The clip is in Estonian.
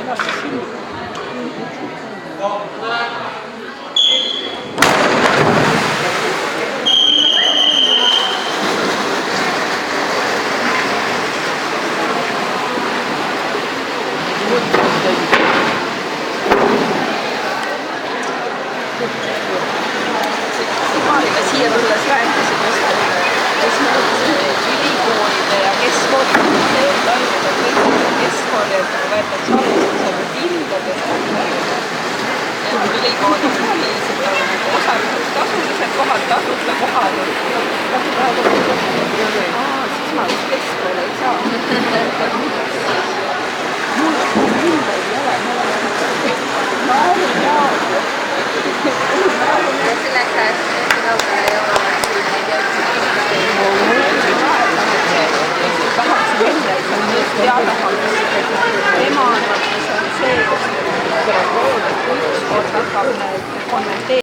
Siia tulles rääkisin just ülikoolide ja keskkoolide toimuvad kõik keskkooli, et võetakse alustusele hindadest ja ülikoolid üldiselt on osaliselt tasulised kohad, tasuta kohad. Siis ma vist keskkool ei saa. Mul hinda ei ole, ma olen jaa. Sellega hästi kaugele ei ole, siin ei tahaks välja, et on just teadavaks, et tema arvates on see, kus üks kord hakkab kommenteerima.